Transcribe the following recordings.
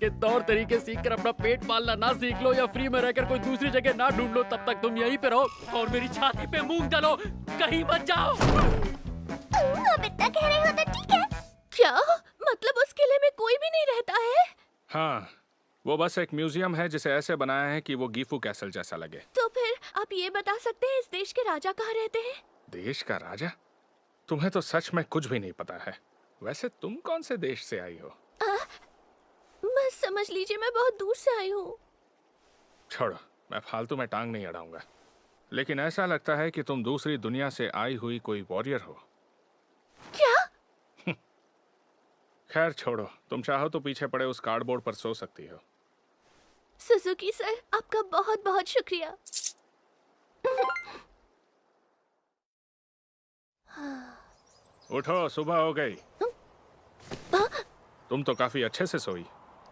के तौर तरीके सीख कर अपना पेट पालना ना सीख लो या फ्री में रहकर कोई दूसरी जगह ना ढूंढ लो, तब तक तुम यहीं पे रहो और मेरी छाती पे मूंग डालो, कहीं मत जाओ। अब इतना कह रहे हो तो ठीक है। क्या मतलब उस किले में कोई भी नहीं रहता है? हाँ, वो बस एक म्यूजियम है जिसे ऐसे बनाया है कि वो गीफू कैसल जैसा लगे। तो फिर आप ये बता सकते हैं इस देश के राजा कहाँ रहते हैं? देश का राजा? तुम्हें तो सच में कुछ भी नहीं पता है। वैसे तुम कौन से देश से आई हो? बस समझ लीजिए मैं बहुत दूर से आई हूँ। छोड़ो, मैं फालतू में टांग नहीं अड़ाऊंगा, लेकिन ऐसा लगता है कि तुम दूसरी दुनिया से आई हुई कोई वॉरियर हो। क्या? खैर छोड़ो, तुम चाहो तो पीछे पड़े उस कार्डबोर्ड पर सो सकती हो। सुजुकी सर, आपका बहुत बहुत शुक्रिया। उठो, सुबह हो गई। तुम तो काफी अच्छे से सोई।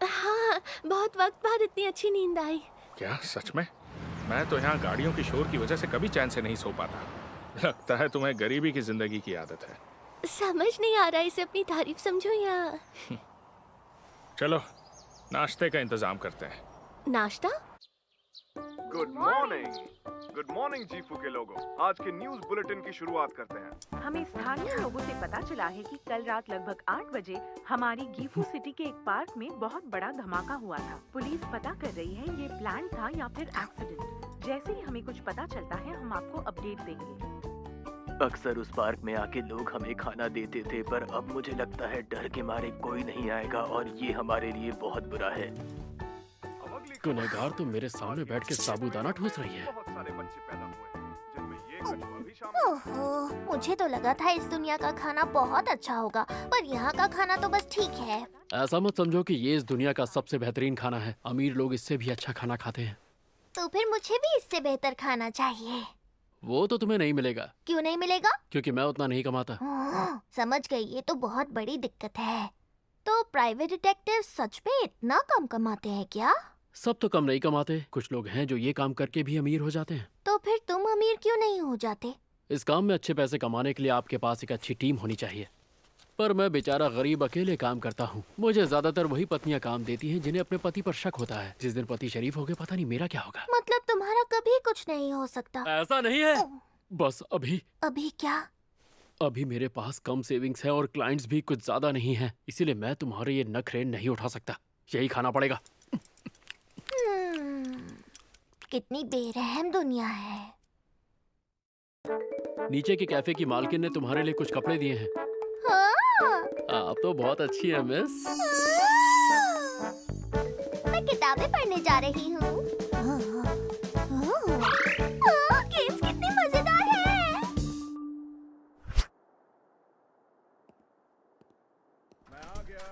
हाँ, बहुत वक्त बाद इतनी अच्छी नींद आई। क्या सच में? मैं तो यहाँ गाड़ियों की शोर की वजह से कभी चैन से नहीं सो पाता। लगता है तुम्हें गरीबी की जिंदगी की आदत है। समझ नहीं आ रहा इसे अपनी तारीफ समझो या चलो नाश्ते का इंतजाम करते हैं। नाश्ता? गुड मॉर्निंग जीफू के लोगों। आज के न्यूज़ बुलेटिन की शुरुआत करते हैं। हमें स्थानीय लोगों से पता चला है कि कल रात लगभग 8 बजे हमारी गीफू सिटी के एक पार्क में बहुत बड़ा धमाका हुआ था। पुलिस पता कर रही है ये प्लान था या फिर एक्सीडेंट। जैसे ही हमें कुछ पता चलता है हम आपको अपडेट देंगे। अक्सर उस पार्क में आके लोग हमें खाना देते थे, पर अब मुझे लगता है डर के मारे कोई नहीं आएगा और ये हमारे लिए बहुत बुरा है। गुनहगार तो मेरे सामने बैठ के साबूदाना ठूस रही है। बहुत सारे बच्चे पैदा हुए हैं, जिनमें ये कछुआ भी शामिल है। ओहो, मुझे तो लगा था इस दुनिया का खाना बहुत अच्छा होगा, पर यहाँ का खाना तो बस ठीक है। ऐसा मत समझो कि ये इस दुनिया का सबसे बेहतरीन खाना है। अमीर लोग इससे भी अच्छा खाना खाते हैं। तो फिर मुझे भी इससे बेहतर खाना चाहिए। वो तो तुम्हें नहीं मिलेगा। क्यों नहीं मिलेगा? क्योंकि मैं उतना नहीं कमाता। समझ गई, ये तो बहुत बड़ी दिक्कत है। तो प्राइवेट डिटेक्टिव सच में इतना कम कमाते हैं क्या? सब तो कम नहीं कमाते, कुछ लोग हैं जो ये काम करके भी अमीर हो जाते हैं। तो फिर तुम अमीर क्यों नहीं हो जाते? इस काम में अच्छे पैसे कमाने के लिए आपके पास एक अच्छी टीम होनी चाहिए, पर मैं बेचारा गरीब अकेले काम करता हूँ। मुझे ज्यादातर वही पत्नियां काम देती हैं जिन्हें अपने पति पर शक होता है। जिस दिन पति शरीफ हो गए पता नहीं मेरा क्या होगा। मतलब तुम्हारा कभी कुछ नहीं हो सकता? ऐसा नहीं है, बस अभी क्या? अभी मेरे पास कम सेविंग्स है और क्लाइंट्स भी कुछ ज्यादा नहीं है, इसीलिए मैं तुम्हारे ये नखरे नहीं उठा सकता। यही खाना पड़ेगा। कितनी बेरहम दुनिया है। नीचे के कैफे की मालकिन ने तुम्हारे लिए कुछ कपड़े दिए हैं। आप तो बहुत अच्छी है मिस। मैं किताबें पढ़ने जा रही हूँ। गेम्स कितने मजेदार हैं। मैं आ गया।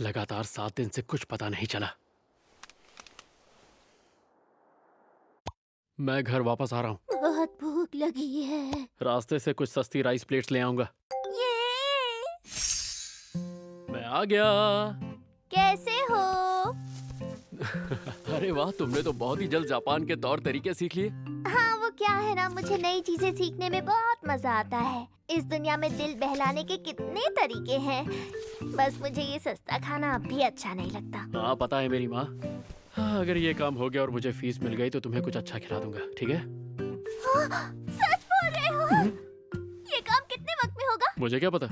लगातार 7 दिन से कुछ पता नहीं चला। मैं घर वापस आ रहा हूँ। बहुत भूख लगी है। रास्ते से कुछ सस्ती राइस प्लेट्स ले आऊंगा। ये मैं आ गया। कैसे हो? अरे वाह, तुमने तो बहुत ही जल्द जापान के तौर तरीके सीख लिए। हाँ, वो क्या है ना, मुझे नई चीजें सीखने में बहुत मजा आता है। इस दुनिया में दिल बहलाने के कितने तरीके हैं। बस मुझे ये सस्ता खाना अब भी अच्छा नहीं लगता। हाँ पता है मेरी माँ। हाँ, अगर ये काम हो गया और मुझे फीस मिल गई तो तुम्हें कुछ अच्छा खिला दूंगा, ठीक है? सच बोल रहे हो? ये काम कितने वक्त में होगा? मुझे क्या पता।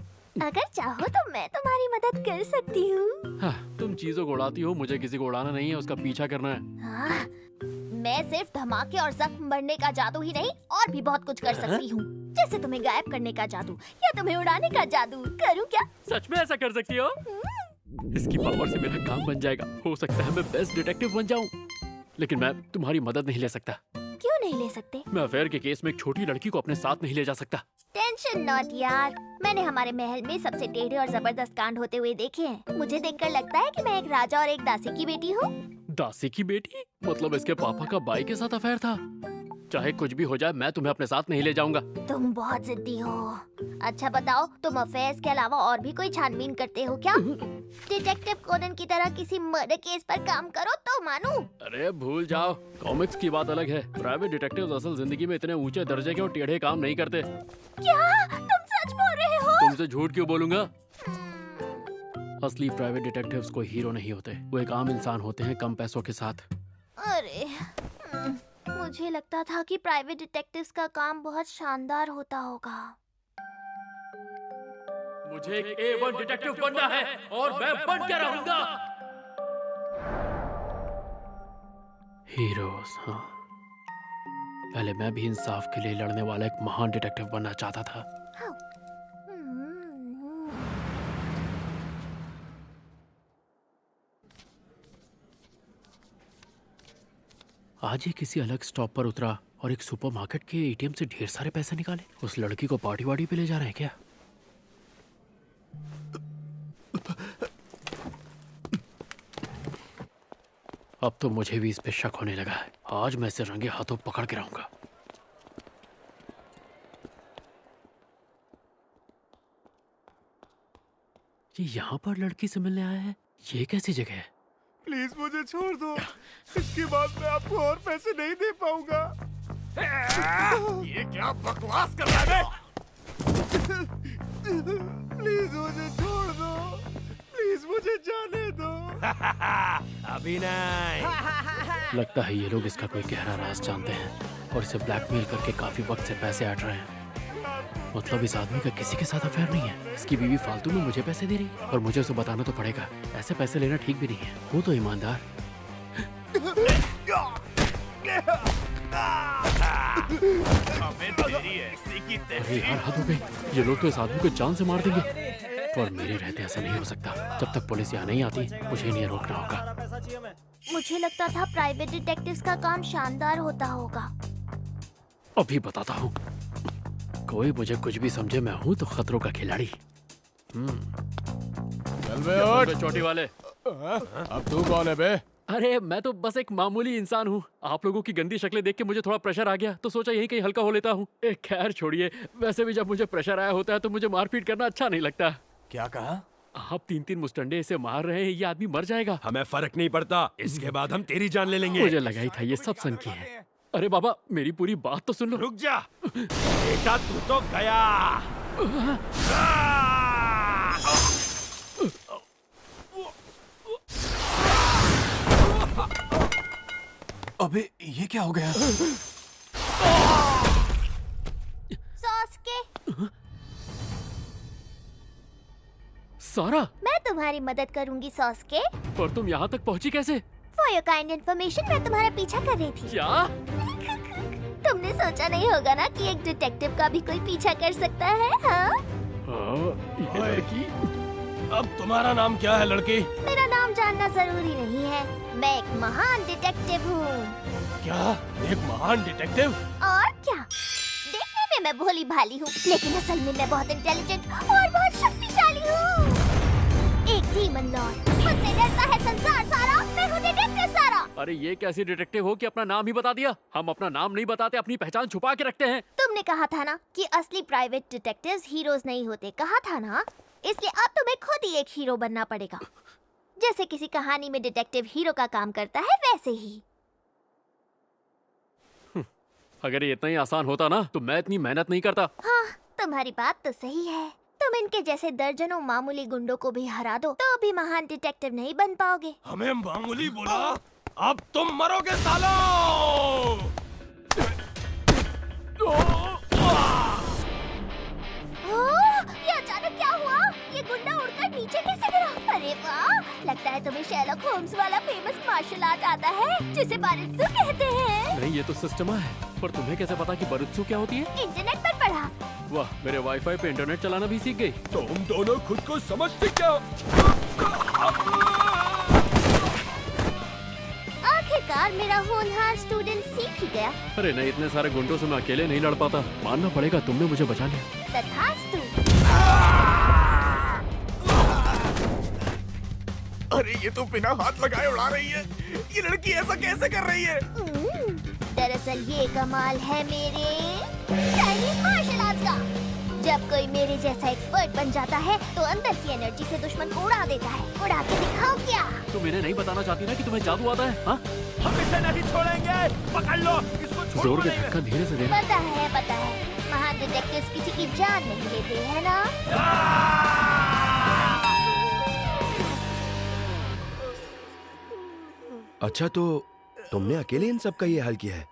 अगर चाहो तो मैं तुम्हारी मदद कर सकती हूँ। हाँ, तुम चीजों को उड़ाती हो, मुझे किसी को उड़ाना नहीं है, उसका पीछा करना है। हाँ, मैं सिर्फ धमाके और जख्म बढ़ने का जादू ही नहीं और भी बहुत कुछ कर सकती हूँ। जैसे तुम्हें गायब करने का जादू या तुम्हें उड़ाने का जादू। करूँ क्या? सच में ऐसा कर सकती हो? इसकी पावर से मेरा काम बन जाएगा। हो सकता है मैं बेस्ट डिटेक्टिव बन जाऊं, लेकिन मैं तुम्हारी मदद नहीं ले सकता। क्यों नहीं ले सकते? मैं अफेयर के केस में एक छोटी लड़की को अपने साथ नहीं ले जा सकता। टेंशन नॉट यार, मैंने हमारे महल में सबसे टेढ़े और जबरदस्त कांड होते हुए देखे हैं। मुझे देखकर लगता है कि मैं एक राजा और एक दासी की बेटी हूँ। दासी की बेटी? मतलब इसके पापा का बाई के साथ अफेयर था। चाहे कुछ भी हो जाए मैं तुम्हें अपने साथ नहीं ले जाऊंगा। तुम बहुत जिद्दी हो। अच्छा बताओ, तुम अफेयर्स के अलावा और भी कोई छानबीन करते हो क्या? डिटेक्टिव कोनन की तरह किसी मर्डर केस पर काम करो तो मानूं। अरे भूल जाओ, कॉमिक्स की बात अलग है। प्राइवेट डिटेक्टिव्स असल जिंदगी में इतने ऊंचे दर्जे के और टेढ़े काम नहीं करते। क्या तुम सच बोल रहे हो? तुमसे झूठ क्यों बोलूंगा? असली प्राइवेट डिटेक्टिव्स कोई हीरो नहीं होते, वो एक आम इंसान होते हैं कम पैसों के साथ। अरे मुझे लगता था कि प्राइवेट डिटेक्टिव्स का काम बहुत शानदार होता होगा। मुझे एक A1 डिटेक्टिव बनना है और मैं बन के रहूंगा। हीरोज, हाँ। पहले मैं भी इंसाफ के लिए लड़ने वाला एक महान डिटेक्टिव बनना चाहता था। आज ही किसी अलग स्टॉप पर उतरा और एक सुपरमार्केट के एटीएम से ढेर सारे पैसे निकाले। उस लड़की को पार्टी वार्टी पे ले जा रहे हैं क्या? अब तो मुझे भी इस पे शक होने लगा है। आज मैं इसे रंगे हाथों पकड़ के रहूंगा। ये यहाँ पर लड़की से मिलने आया है? ये कैसी जगह है? प्लीज मुझे छोड़ दो, इसके बाद मैं आपको और पैसे नहीं दे पाऊंगा। ये क्या बकवास कर रहा है? प्लीज मुझे छोड़ दो, प्लीज मुझे जाने दो। अभी नहीं। लगता है ये लोग इसका कोई गहरा राज जानते हैं और इसे ब्लैकमेल करके काफी वक्त से पैसे ऐड रहे हैं। मतलब इस आदमी का किसी के साथ अफेयर नहीं है। इसकी बीवी फालतू में मुझे पैसे दे रही और मुझे उसे बताना तो पड़ेगा। ऐसे पैसे लेना ठीक भी नहीं है। वो तो ईमानदार। अरे यार, हद हो गई। ये लोग तो इस आदमी को जान से मार देंगे, पर मेरे रहते ऐसा नहीं हो सकता। जब तक पुलिस यहाँ नहीं आती मुझे इन्हें रोकना होगा। मुझे लगता था प्राइवेट डिटेक्टिव्स का काम शानदार होता होगा। अभी बताता हूँ। कोई मुझे कुछ भी समझे, मैं हूँ तो खतरों का खिलाड़ी। चल बे उठ। चोटी वाले। अब तू कौन है बे? अरे मैं तो बस एक मामूली इंसान हूँ। आप लोगों की गंदी शक्लें देख के मुझे थोड़ा प्रेशर आ गया, तो सोचा यही कहीं हल्का हो लेता हूँ। खैर छोड़िए, वैसे भी जब मुझे प्रेशर आया होता है तो मुझे मारपीट करना अच्छा नहीं लगता। क्या कहा? आप 3-3 मुस्टंडे इसे मार रहे हैं, ये आदमी मर जाएगा। हमें फर्क नहीं पड़ता, इसके बाद हम तेरी जान ले लेंगे। मुझे लगा ही था ये सब सन की है। अरे बाबा, मेरी पूरी बात तो सुन लो। रुक जा बेटा, तू तो गया। अबे ये क्या हो गया? सॉस्के, सारा, मैं तुम्हारी मदद करूंगी सॉस्के। पर तुम यहाँ तक पहुँची कैसे? फॉर योर काइंड इन्फॉर्मेशन, मैं तुम्हारा पीछा कर रही थी। क्या? तुमने सोचा नहीं होगा ना कि एक डिटेक्टिव का भी कोई पीछा कर सकता है, हाँ? ये लड़की। अब तुम्हारा नाम क्या है लड़की? मेरा नाम जानना जरूरी नहीं है। मैं एक महान डिटेक्टिव हूँ। क्या? एक महान डिटेक्टिव? और क्या? देखने में मैं भोली भाली हूँ, लेकिन असल में मैं बहुत इंटेलिजेंट और बहुत शक्तिशाली हूँ। एक डीमन लॉर्ड, मुझसे डरता है संसार सारा। मैं हूँ डिटेक्टिव सारा। अरे ये कैसी डिटेक्टिव हो कि अपना नाम ही बता दिया? हम अपना नाम नहीं बताते, अपनी पहचान छुपा के रखते हैं। तुमने कहा था ना कि असली प्राइवेट डिटेक्टिव्स हीरोज नहीं होते, कहा था ना? इसलिए अब तुम्हें खुद ही एक हीरो बनना पड़ेगा। जैसे किसी कहानी में डिटेक्टिव हीरो का काम करता है, वैसे ही। अगर ये इतना ही आसान होता ना तो मैं इतनी मेहनत नहीं करता। हाँ, तुम्हारी बात तो सही है। तुम इनके जैसे दर्जनों मामूली गुंडों को भी हरा दो तो भी महान डिटेक्टिव नहीं बन पाओगे। हमें मामूली बोला? अब तुम मरोगे सालों। ये अचानक क्या हुआ? ये गुंडा उड़कर नीचे कैसे गिरा? अरे वाह, लगता है तुम्हें शेरलॉक होम्स वाला फेमस मार्शल आर्ट आता है जिसे बारित्सु कहते हैं। नहीं, ये तो सिस्टमा है। पर तुम्हें कैसे पता कि बारित्सु क्या होती है? इंटरनेट पर पढ़ा। वाह, मेरे वाईफाई पे इंटरनेट चलाना भी सीख गई। तुम दोनों खुद को समझते क्या? आखिरकार मेरा होनहार स्टूडेंट सीख ही गया। अरे नहीं, इतने सारे गुंडों से मैं अकेले नहीं लड़ पाता। मानना पड़ेगा तुमने मुझे बचा लिया। तथास्तु। अरे ये तो बिना हाथ लगाए उड़ा रही है। ये लड़की ऐसा कैसे कर रही है? दरअसल ये कमाल है मेरे चाइनीज मार्शल आर्ट्स का। जब कोई मेरे जैसा एक्सपर्ट बन जाता है तो अंदर की एनर्जी से दुश्मन को उड़ा देता है। उड़ा के दिखाओ क्या? तुम इन्हें नहीं बताना चाहती ना कि तुम्हें जादू आता है? हाँ? हम इसे नहीं छोड़ेंगे। पकड़ लो इसको, छोड़ो जोर के नहीं। धक्का धीरे से देना। पता है। महान डिटेक्टिव्स किसी की जान नहीं लेते, है ना? अच्छा, तो तुमने अकेले इन सब का ये हाल किया है?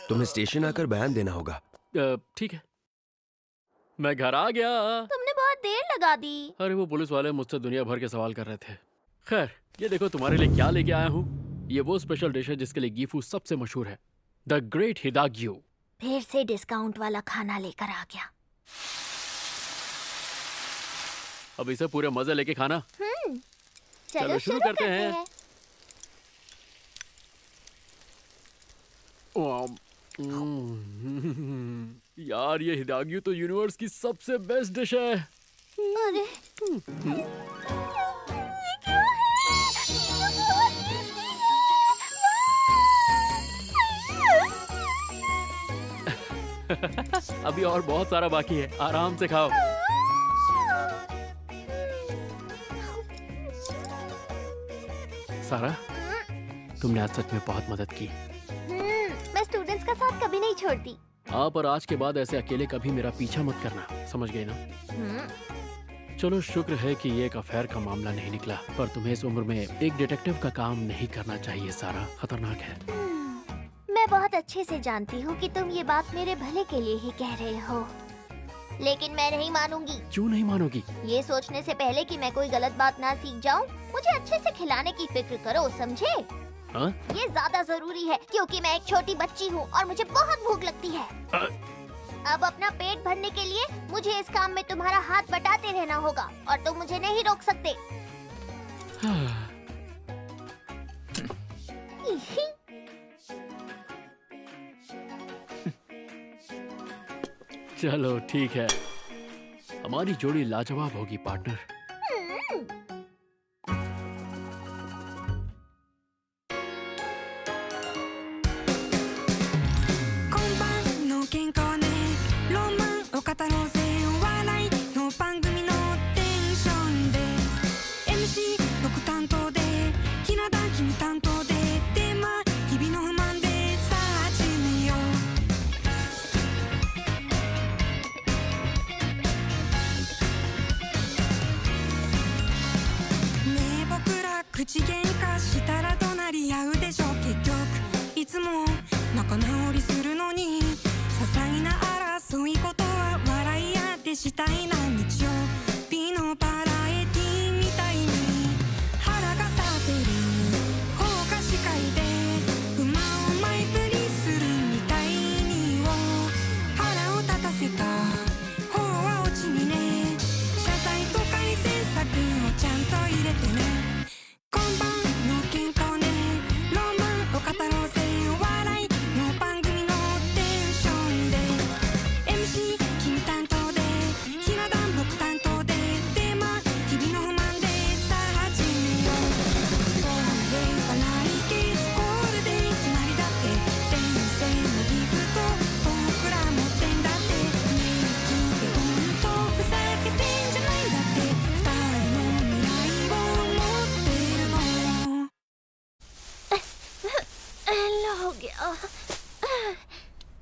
तुम्हें स्टेशन आकर बयान देना होगा। ठीक है, मैं घर आ गया। तुमने बहुत देर लगा दी। अरे वो पुलिस वाले मुझसे दुनिया भर के सवाल कर रहे थे। खैर, ये देखो तुम्हारे लिए क्या लेके आया हूँ। ये वो स्पेशल डिश है जिसके लिए गीफू सबसे मशहूर है, द ग्रेट हिदाग्यू। फिर से डिस्काउंट वाला खाना लेकर आ गया। अब इसे पूरे मजे लेके खाना। चलो शुरू करते हैं। यार, ये हिदाग्यू तो यूनिवर्स की सबसे बेस्ट डिश है। अरे अभी और बहुत सारा बाकी है, आराम से खाओ। सारा, तुमने आज सच में बहुत मदद की। मैं स्टूडेंट्स का साथ कभी नहीं छोड़ती। हाँ, पर आज के बाद ऐसे अकेले कभी मेरा पीछा मत करना, समझ गए ना? चलो, शुक्र है कि ये एक अफेयर का मामला नहीं निकला, पर तुम्हें इस उम्र में एक डिटेक्टिव का काम नहीं करना चाहिए सारा, खतरनाक है। मैं बहुत अच्छे से जानती हूँ कि तुम ये बात मेरे भले के लिए ही कह रहे हो, लेकिन मैं नहीं मानूंगी। क्यों नहीं मानोगी? ये सोचने से पहले कि मैं कोई गलत बात ना सीख जाऊँ, मुझे अच्छे से खिलाने की फिक्र करो, समझे? हाँ? ये ज्यादा जरूरी है क्योंकि मैं एक छोटी बच्ची हूँ और मुझे बहुत भूख लगती है। अब अपना पेट भरने के लिए मुझे इस काम में तुम्हारा हाथ बटाते रहना होगा और तुम मुझे नहीं रोक सकते। चलो ठीक है, हमारी जोड़ी लाजवाब होगी पार्टनर।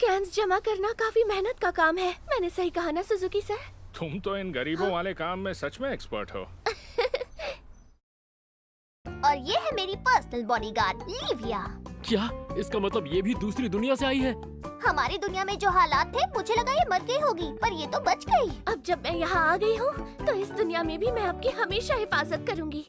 कैंस जमा करना काफी मेहनत का काम है। मैंने सही कहा ना सुजुकी सर? तुम तो इन गरीबों वाले काम में सच में एक्सपर्ट हो। और ये है मेरी पर्सनल बॉडीगार्ड लिविया। क्या? इसका मतलब ये भी दूसरी दुनिया से आई है? हमारी दुनिया में जो हालात थे, मुझे लगा ये मर गई होगी, पर ये तो बच गई। अब जब मैं यहाँ आ गई हूँ, तो इस दुनिया में भी मैं आपकी हमेशा हिफाजत करूँगी।